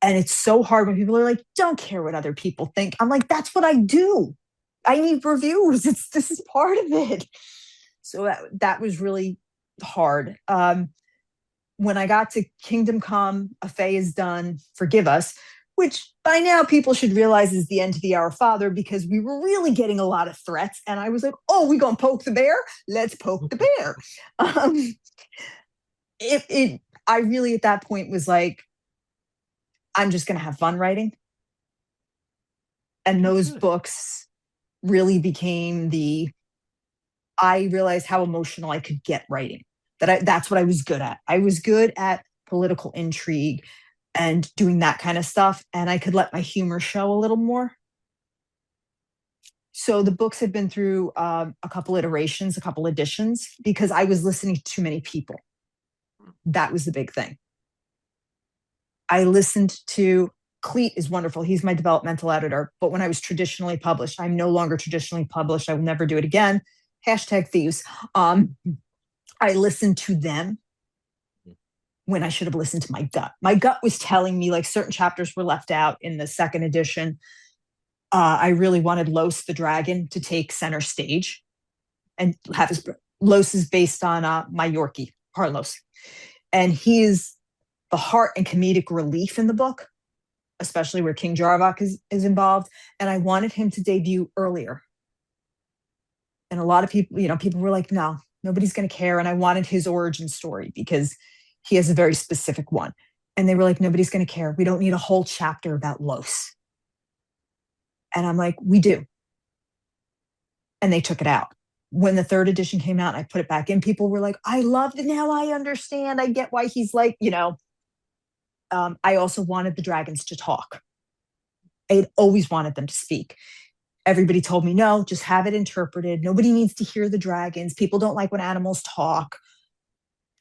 And it's so hard when people are like, don't care what other people think. I'm like, that's what I do. I need reviews. This is part of it. So that was really hard. When I got to Kingdom Come, A Fae is Done, Forgive Us, which by now people should realize is the end to the Our Father, because we were really getting a lot of threats. And I was like, oh, we gonna poke the bear? Let's poke the bear. I really at that point was like, I'm just gonna have fun writing. And those books really became I realized how emotional I could get writing. That's what I was good at. I was good at political intrigue and doing that kind of stuff. And I could let my humor show a little more. So the books have been through a couple iterations, a couple editions, because I was listening to too many people. That was the big thing. I listened to Cleet is wonderful. He's my developmental editor. But when I was traditionally published, I'm no longer traditionally published. I will never do it again. #thieves. I listened to them when I should have listened to my gut. My gut was telling me like certain chapters were left out in the second edition. I really wanted Los the dragon to take center stage and have Los is based on my Yorkie, Carlos. And he is the heart and comedic relief in the book, especially where King Jarvok is involved. And I wanted him to debut earlier. And a lot of people, people were like, no, nobody's going to care. And I wanted his origin story because he has a very specific one. And they were like, nobody's going to care. We don't need a whole chapter about Los. And I'm like, we do. And they took it out. When the third edition came out, I put it back in. People were like, I loved it. Now I understand. I get why he's like, I also wanted the dragons to talk. I had always wanted them to speak. Everybody told me, no, just have it interpreted. Nobody needs to hear the dragons. People don't like when animals talk.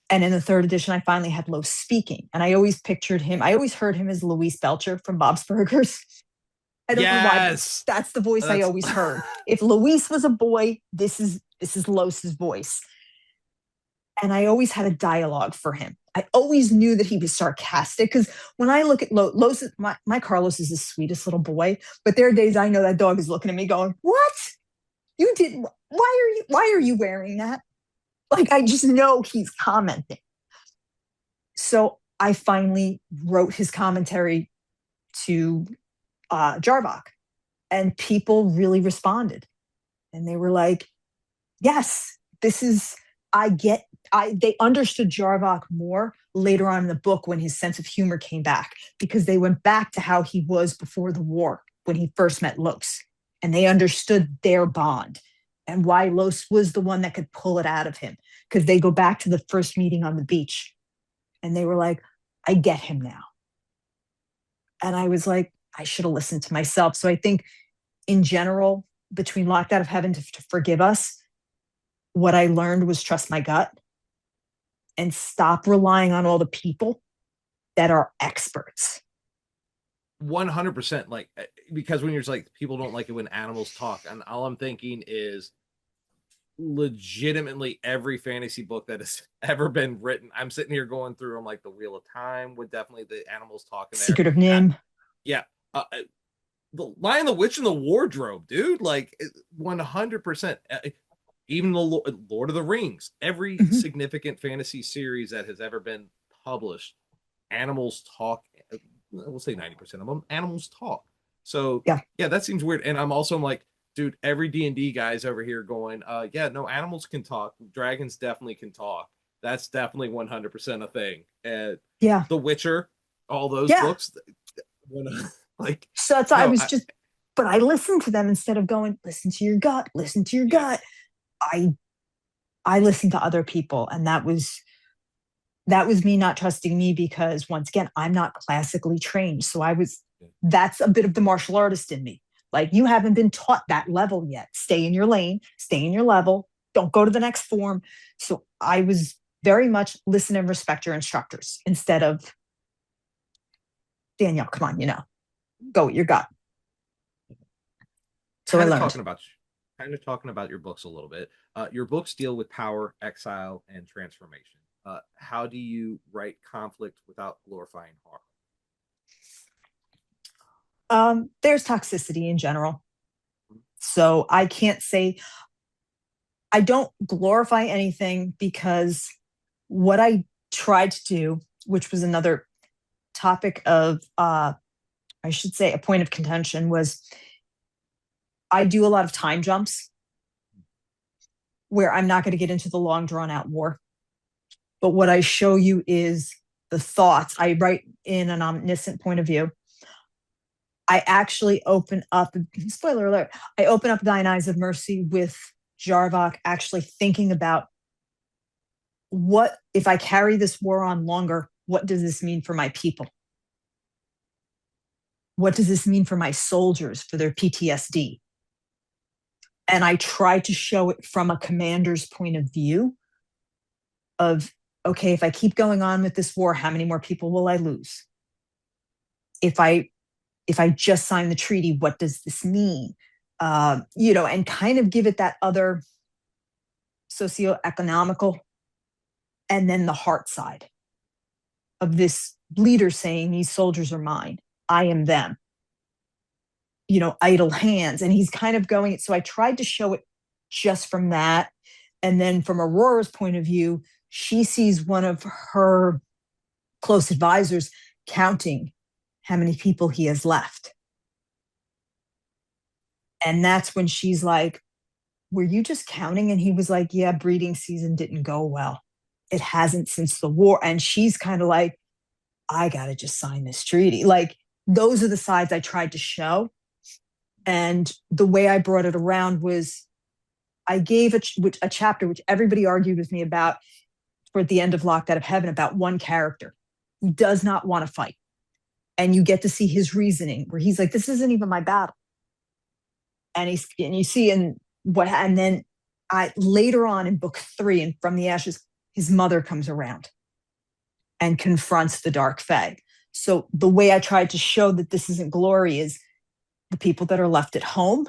And in the third edition, I finally had Los speaking. And I always pictured him. I always heard him as Luis Belcher from Bob's Burgers. I don't know why. That's the voice I always heard. If Luis was a boy, this is Los's voice. And I always had a dialogue for him. I always knew that he was sarcastic, because when I look at Los, my Carlos is the sweetest little boy. But there are days I know that dog is looking at me going, what? You did? Why are you wearing that? Like, I just know he's commenting. So I finally wrote his commentary to Jarvok, and people really responded. And they were like, yes, they understood Jarvok more later on in the book when his sense of humor came back, because they went back to how he was before the war when he first met Los, and they understood their bond and why Los was the one that could pull it out of him, because they go back to the first meeting on the beach and they were like, I get him now. And I was like, I should have listened to myself. So I think in general, between Locked Out of Heaven to Forgive Us, what I learned was trust my gut and stop relying on all the people that are experts. 100%. Like, because when you're just like, people don't like it when animals talk. And all I'm thinking is legitimately every fantasy book that has ever been written. I'm sitting here going through them, like the Wheel of Time with definitely the animals talking there. Secret of Nim. Yeah. The Lion, the Witch, and the Wardrobe, dude. Like 100%. Even the Lord of the Rings, every significant fantasy series that has ever been published, animals talk. We'll say 90% of them, animals talk. So yeah, that seems weird. And I'm like, dude, every D&D guy's over here going, no, animals can talk. Dragons definitely can talk. That's definitely 100% a thing. The Witcher, all those books. So that's but I listened to them instead of going, listen to your gut, listen to your gut. I listened to other people, and that was me not trusting me, because once again, I'm not classically trained. So that's a bit of the martial artist in me. Like, you haven't been taught that level yet. Stay in your lane, stay in your level, don't go to the next form. So I was very much listen and respect your instructors instead of, Danielle, come on, go with your gut. So I kind of learned. talking about your books a little bit. Your books deal with power, exile, and transformation. How do you write conflict without glorifying harm? There's toxicity in general. So I can't say, I don't glorify anything, because what I tried to do, which was another topic of, I should say, a point of contention, was I do a lot of time jumps where I'm not going to get into the long drawn out war. But what I show you is the thoughts. I write in an omniscient point of view. I actually open up, spoiler alert, I open up Thine Eyes of Mercy with Jarvok actually thinking about, what if I carry this war on longer? What does this mean for my people? What does this mean for my soldiers, for their PTSD? And I try to show it from a commander's point of view of, okay, if I keep going on with this war, how many more people will I lose? If I just sign the treaty, what does this mean? And kind of give it that other socioeconomical, and then the heart side of this leader saying, these soldiers are mine, I am them, idle hands. And he's kind of going, so I tried to show it just from that. And then from Aurora's point of view, she sees one of her close advisors counting how many people he has left. And that's when she's like, were you just counting? And he was like, yeah, breeding season didn't go well. It hasn't since the war. And she's kind of like, I got to just sign this treaty. Like, those are the sides I tried to show. And the way I brought it around was, I gave a chapter, which everybody argued with me about, toward the end of Locked Out of Heaven, about one character who does not want to fight. And you get to see his reasoning, where he's like, this isn't even my battle. And you see, and then later on in book 3, and From the Ashes, his mother comes around and confronts the Dark Fae. So the way I tried to show that this isn't glory is the people that are left at home,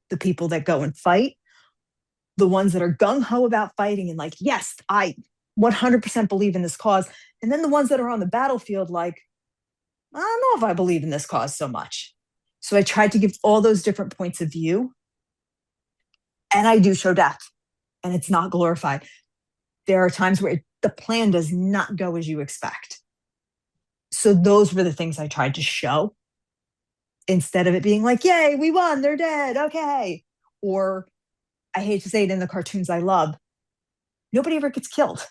the people that go and fight, the ones that are gung-ho about fighting and like, yes, I 100% believe in this cause. And then the ones that are on the battlefield like, I don't know if I believe in this cause so much. So I tried to give all those different points of view. And I do show death, and it's not glorified. There are times where the plan does not go as you expect. So those were the things I tried to show, instead of it being like, yay, we won, they're dead, okay. Or, I hate to say it, in the cartoons I love, nobody ever gets killed.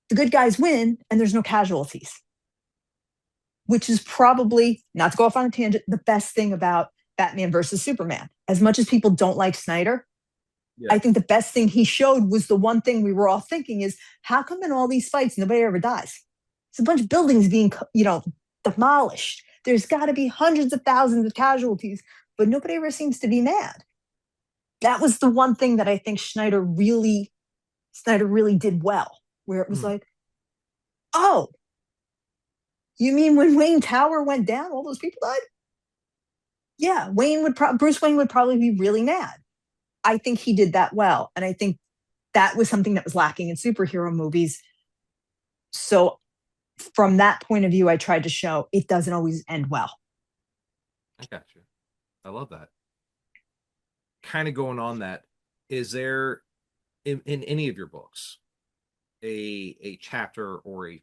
The good guys win, and there's no casualties. Which is probably, not to go off on a tangent, the best thing about Batman versus Superman. As much as people don't like Snyder, yeah, I think the best thing he showed was the one thing we were all thinking is, how come in all these fights nobody ever dies? It's a bunch of buildings being, demolished. There's got to be hundreds of thousands of casualties, but nobody ever seems to be mad. That was the one thing that I think Snyder really did well, where it was like, oh, you mean when Wayne Tower went down, all those people died? Yeah, Bruce Wayne would probably be really mad. I think he did that well. And I think that was something that was lacking in superhero movies. So from that point of view, I tried to show it doesn't always end well. I got you. I love that. Kind of going on that, is there in any of your books a chapter or a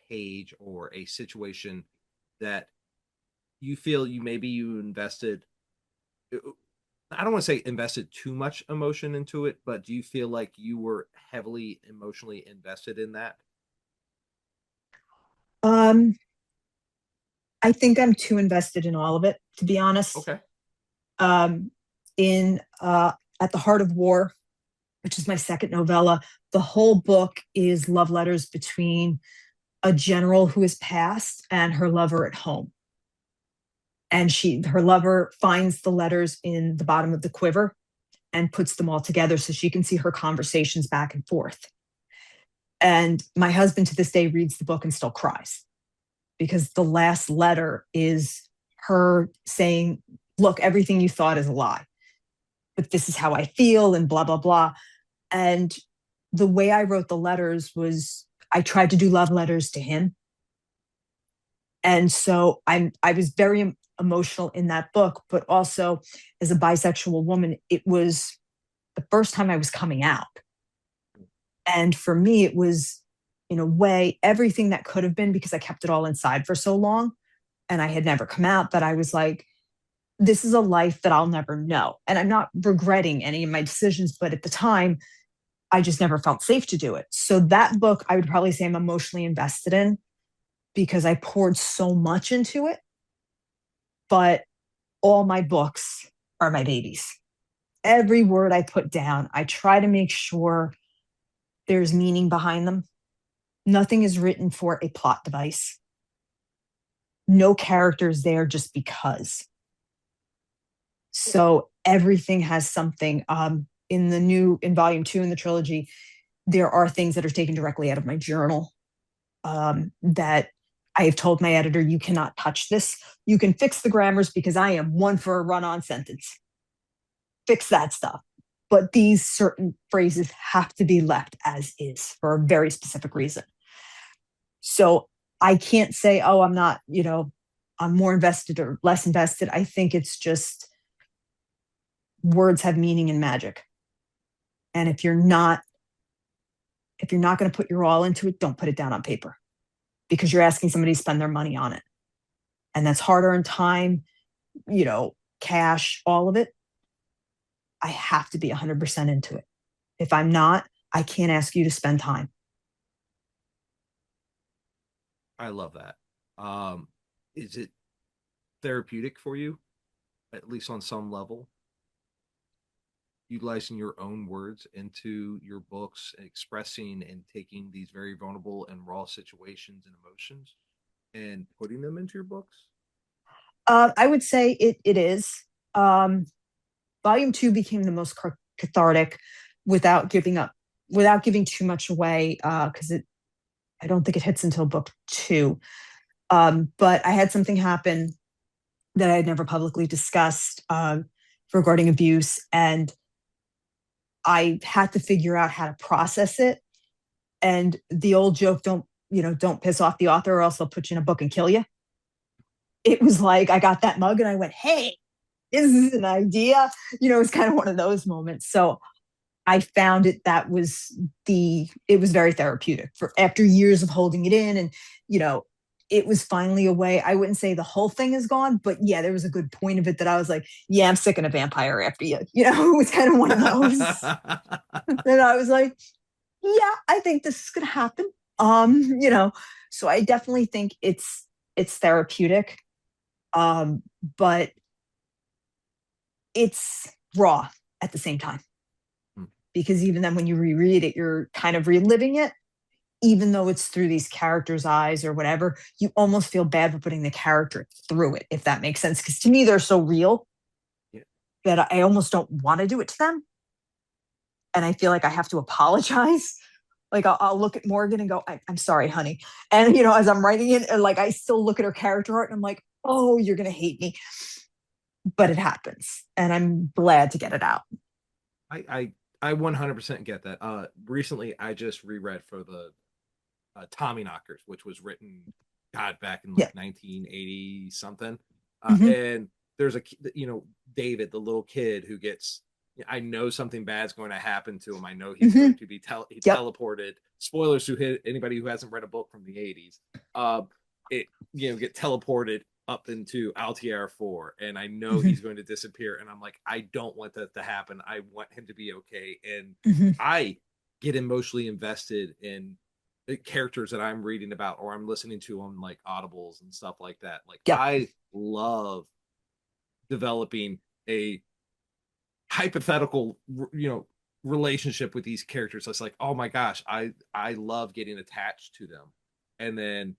page or a situation that you feel you invested, I don't want to say invested too much emotion into it, but do you feel like you were heavily emotionally invested in that? I think I'm too invested in all of it, to be honest. Okay. In At the Heart of War, which is my second novella, the whole book is love letters between a general who has passed and her lover at home. And her lover finds the letters in the bottom of the quiver and puts them all together so she can see her conversations back and forth. And my husband to this day reads the book and still cries, because the last letter is her saying, look, everything you thought is a lie, but this is how I feel, and blah, blah, blah. And the way I wrote the letters was I tried to do love letters to him. And so I was very emotional in that book, but also as a bisexual woman, it was the first time I was coming out. And for me, it was, in a way, everything that could have been, because I kept it all inside for so long and I had never come out, that I was like, this is a life that I'll never know. And I'm not regretting any of my decisions, but at the time, I just never felt safe to do it. So that book, I would probably say I'm emotionally invested in, because I poured so much into it. But all my books are my babies. Every word I put down, I try to make sure there's meaning behind them. Nothing is written for a plot device. No characters there just because. So everything has something. In volume 2 in the trilogy, there are things that are taken directly out of my journal, that I have told my editor, you cannot touch this. You can fix the grammars because I am one for a run-on sentence. Fix that stuff. But these certain phrases have to be left as is for a very specific reason. So I can't say, oh, I'm not, I'm more invested or less invested. I think it's just words have meaning and magic. And if you're not going to put your all into it, don't put it down on paper, because you're asking somebody to spend their money on it. And that's hard earned time, cash, all of it. I have to be 100% into it. If I'm not, I can't ask you to spend time. I love that. Is it therapeutic for you, at least on some level, utilizing your own words into your books, expressing and taking these very vulnerable and raw situations and emotions and putting them into your books? I would say it is. Volume 2 became the most cathartic, without giving too much away, because I don't think it hits until book 2. But I had something happen that I had never publicly discussed, regarding abuse, and I had to figure out how to process it. And the old joke, don't piss off the author or else they'll put you in a book and kill you. It was like I got that mug and I went, hey, is this an idea? It's kind of one of those moments. So I found it was very therapeutic for after years of holding it in. And, it was finally a way. I wouldn't say the whole thing is gone, but yeah, there was a good point of it that I was like, yeah, I'm sick of a vampire after you. It was kind of one of those. And I was like, yeah, I think this is going to happen. So I definitely think it's therapeutic. But it's raw at the same time, because even then when you reread it, you're kind of reliving it, even though it's through these characters' eyes or whatever. You almost feel bad for putting the character through it, if that makes sense, because to me they're so real, yeah, that I almost don't want to do it to them, and I feel like I have to apologize. Like I'll look at Morgan and go, I'm sorry, honey. And as I'm writing it, like I still look at her character art and I'm like, oh, you're gonna hate me. But it happens, and I'm glad to get it out. I 100% get that. Recently, I just reread for the Tommy Knockers, which was written, God, back in like 1980 something. And there's David, the little kid who gets, I know something bad's going to happen to him. I know he's going to be teleported. Spoilers to anybody who hasn't read a book from the 80s. Get teleported up into Altair 4, and I know he's going to disappear, and I'm like, I don't want that to happen. I want him to be okay. And I get emotionally invested in the characters that I'm reading about or I'm listening to on like audibles and stuff like that. Like I love developing a hypothetical relationship with these characters. It's like, oh my gosh, I love getting attached to them. And then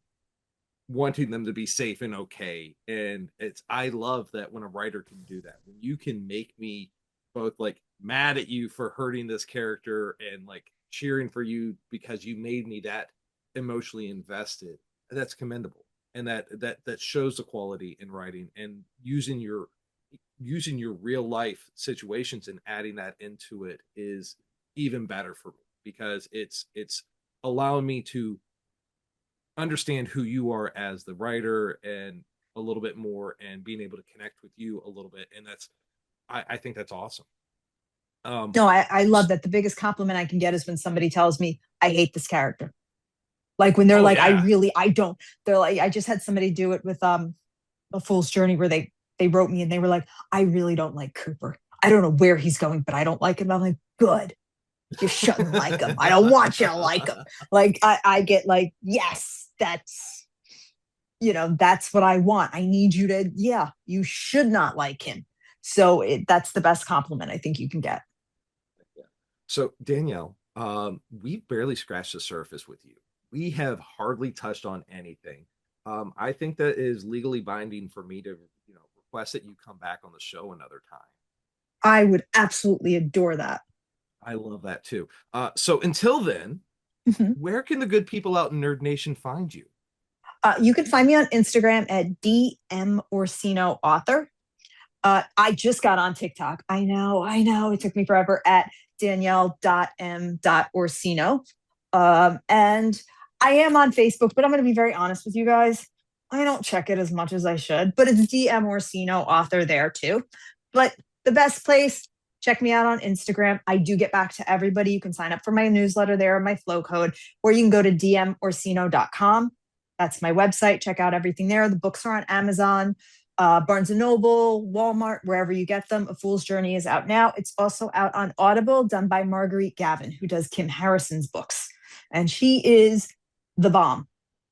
wanting them to be safe and okay. And I love that when a writer can do that, when you can make me both like mad at you for hurting this character and like cheering for you because you made me that emotionally invested. That's commendable. And that shows the quality in writing, and using your real life situations and adding that into it is even better for me, because it's allowing me to understand who you are as the writer and a little bit more, and being able to connect with you a little bit. And I think that's awesome. No, I love that. The biggest compliment I can get is when somebody tells me I hate this character. Like when they're like, yeah. I don't. They're like, I just had somebody do it with A Fool's Journey, where they wrote me and they were like, I really don't like Cooper. I don't know where he's going, but I don't like him. I'm like, good. You shouldn't like him. I don't want you to like him. Like I get like, yes, that's, that's what I want. I need you to, yeah, you should not like him. So that's the best compliment I think you can get. So Danielle, we've barely scratched the surface with you. We have hardly touched on anything. I think that is legally binding for me to, request that you come back on the show another time. I would absolutely adore that. I love that too. So until then, where can the good people out in Nerd Nation find you? You can find me on Instagram at DM Orsino author. I just got on TikTok. I know. It took me forever, at Danielle.m.Orsino. And I am on Facebook, but I'm going to be very honest with you guys. I don't check it as much as I should, but it's DM Orsino author there too. But the best place, check me out on Instagram. I do get back to everybody. You can sign up for my newsletter there, my flow code, or you can go to dmorsino.com. That's my website. Check out everything there. The books are on Amazon, Barnes & Noble, Walmart, wherever you get them. A Fool's Journey is out now. It's also out on Audible, done by Marguerite Gavin, who does Kim Harrison's books. And she is the bomb.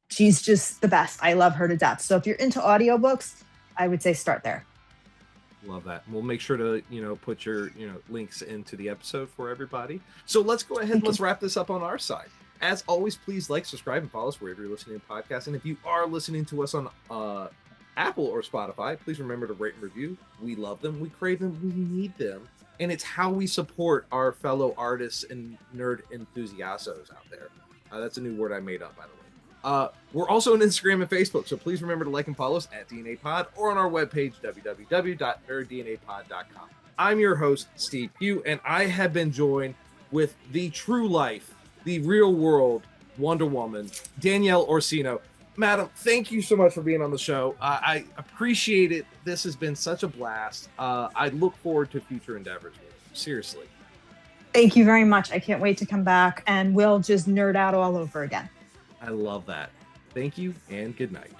She's just the best. I love her to death. So if you're into audiobooks, I would say start there. Love that. We'll make sure to, put your, links into the episode for everybody. So let's go ahead and let's wrap this up on our side. As always, please like, subscribe, and follow us wherever you're listening to podcasts. And if you are listening to us on Apple or Spotify, please remember to rate and review. We love them. We crave them. We need them. And it's how we support our fellow artists and nerd enthusiastos out there. That's a new word I made up, by the way. We're also on Instagram and Facebook, so please remember to like and follow us at DNA Pod, or on our webpage, www.nerddnapod.com. I'm your host, Steve Pugh, and I have been joined with the true life, the real world Wonder Woman, Danielle Orsino. Madam, thank you so much for being on the show. I appreciate it. This has been such a blast. I look forward to future endeavors with you. Seriously. Thank you very much. I can't wait to come back, and we'll just nerd out all over again. I love that. Thank you, and good night.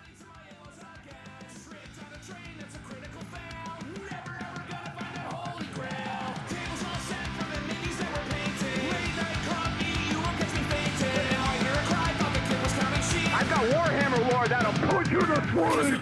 I've got Warhammer lore that'll put you to sleep.